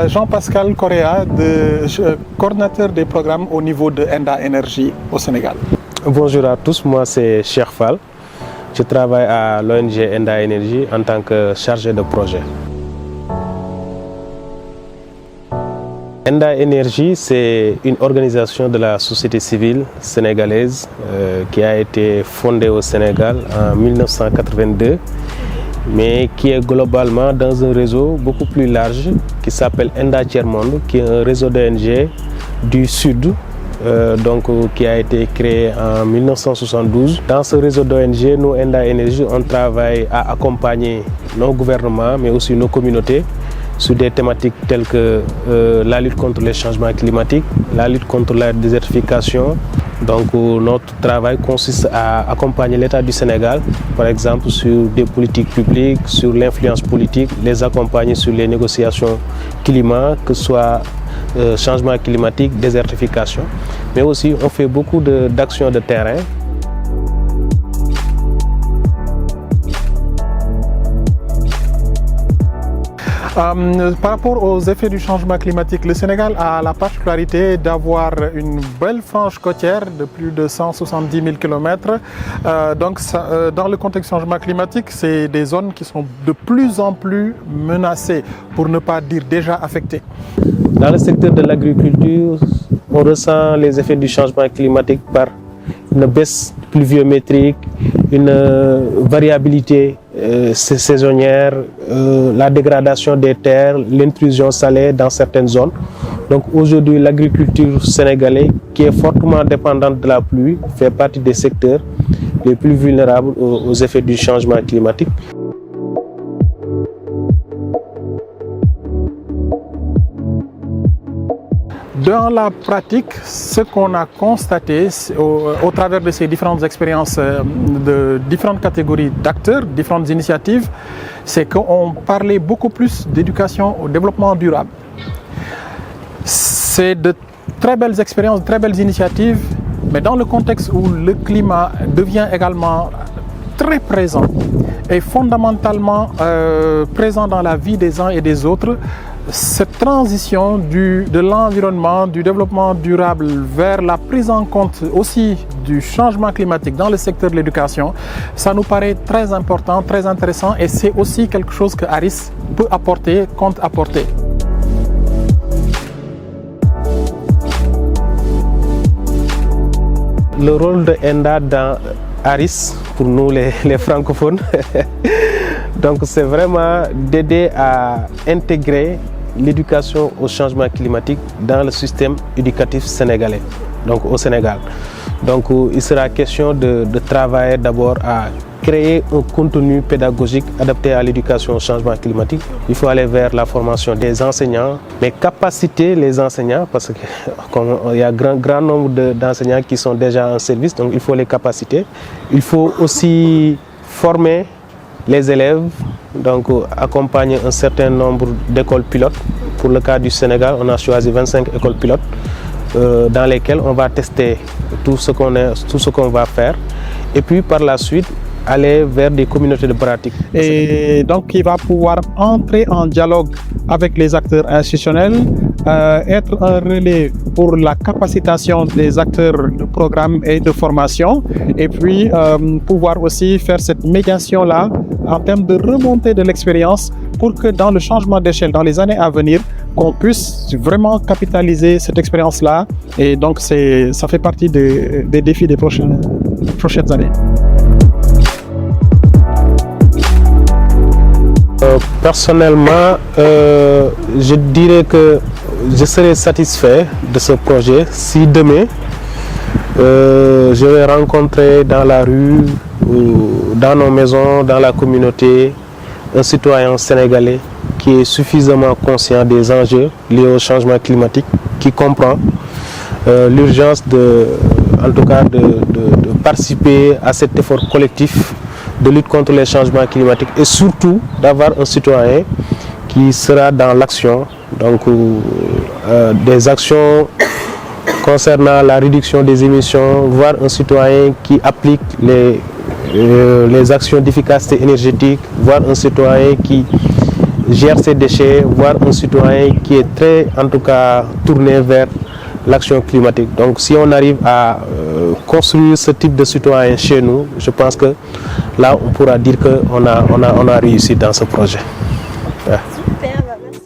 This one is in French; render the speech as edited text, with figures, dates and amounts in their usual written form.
Jean-Pascal Correa, coordinateur des programmes au niveau de Enda Energy au Sénégal. Bonjour à tous, moi c'est Cheikh Fall. Je travaille à l'ONG Enda Energy en tant que chargé de projet. Enda Energy, c'est une organisation de la société civile sénégalaise qui a été fondée au Sénégal en 1982, mais qui est globalement dans un réseau beaucoup plus large qui s'appelle Enda Tiers-Monde, qui est un réseau d'ONG du Sud, qui a été créé en 1972. Dans ce réseau d'ONG, nous, Enda Energy, on travaille à accompagner nos gouvernements, mais aussi nos communautés, sur des thématiques telles que la lutte contre les changements climatiques, la lutte contre la désertification. Donc notre travail consiste à accompagner l'État du Sénégal, par exemple sur des politiques publiques, sur l'influence politique, les accompagner sur les négociations climat, que ce soit changement climatique, désertification. Mais aussi on fait beaucoup d'actions de terrain. Par rapport aux effets du changement climatique, le Sénégal a la particularité d'avoir une belle frange côtière de plus de 170 000 km. Dans le contexte du changement climatique, c'est des zones qui sont de plus en plus menacées, pour ne pas dire déjà affectées. Dans le secteur de l'agriculture, on ressent les effets du changement climatique par une baisse pluviométrique, une variabilité saisonnière, la dégradation des terres, l'intrusion salée dans certaines zones. Donc aujourd'hui, l'agriculture sénégalaise, qui est fortement dépendante de la pluie, fait partie des secteurs les plus vulnérables aux effets du changement climatique. Dans la pratique, ce qu'on a constaté au travers de ces différentes expériences de différentes catégories d'acteurs, différentes initiatives, c'est qu'on parlait beaucoup plus d'éducation au développement durable. C'est de très belles expériences, de très belles initiatives, mais dans le contexte où le climat devient également très présent et fondamentalement présent dans la vie des uns et des autres, cette transition de l'environnement, du développement durable vers la prise en compte aussi du changement climatique dans le secteur de l'éducation, ça nous paraît très important, très intéressant, et c'est aussi quelque chose que Aris peut apporter, compte apporter. Le rôle de Enda dans Aris, pour nous les francophones, donc c'est vraiment d'aider à intégrer l'éducation au changement climatique dans le système éducatif sénégalais, donc au Sénégal. Donc il sera question de travailler d'abord à créer un contenu pédagogique adapté à l'éducation au changement climatique. Il faut aller vers la formation des enseignants, mais capaciter les enseignants, parce qu'il y a un grand nombre d'enseignants qui sont déjà en service, donc il faut les capaciter. Il faut aussi former les élèves, donc accompagner un certain nombre d'écoles pilotes. Pour le cas du Sénégal, on a choisi 25 écoles pilotes dans lesquelles on va tester tout ce qu'on va faire, et puis par la suite aller vers des communautés de pratique. Et donc il va pouvoir entrer en dialogue avec les acteurs institutionnels, être un relais pour la capacitation des acteurs de programme et de formation, et puis pouvoir aussi faire cette médiation-là en termes de remontée de l'expérience, pour que dans le changement d'échelle, dans les années à venir, qu'on puisse vraiment capitaliser cette expérience-là. Et donc ça fait partie des défis des prochaines années. Personnellement, je dirais que je serais satisfait de ce projet si demain je vais rencontrer dans la rue, dans nos maisons, dans la communauté, un citoyen sénégalais qui est suffisamment conscient des enjeux liés au changement climatique, qui comprend l'urgence de participer à cet effort collectif de lutte contre les changements climatiques, et surtout d'avoir un citoyen qui sera dans l'action, donc des actions concernant la réduction des émissions, voire un citoyen qui applique les actions d'efficacité énergétique, voire un citoyen qui gère ses déchets, voir un citoyen qui est très, en tout cas, tourné vers l'action climatique. Donc si on arrive à construire ce type de citoyen chez nous, je pense que là, on pourra dire qu'on a réussi dans ce projet. Ouais. Super, bah merci.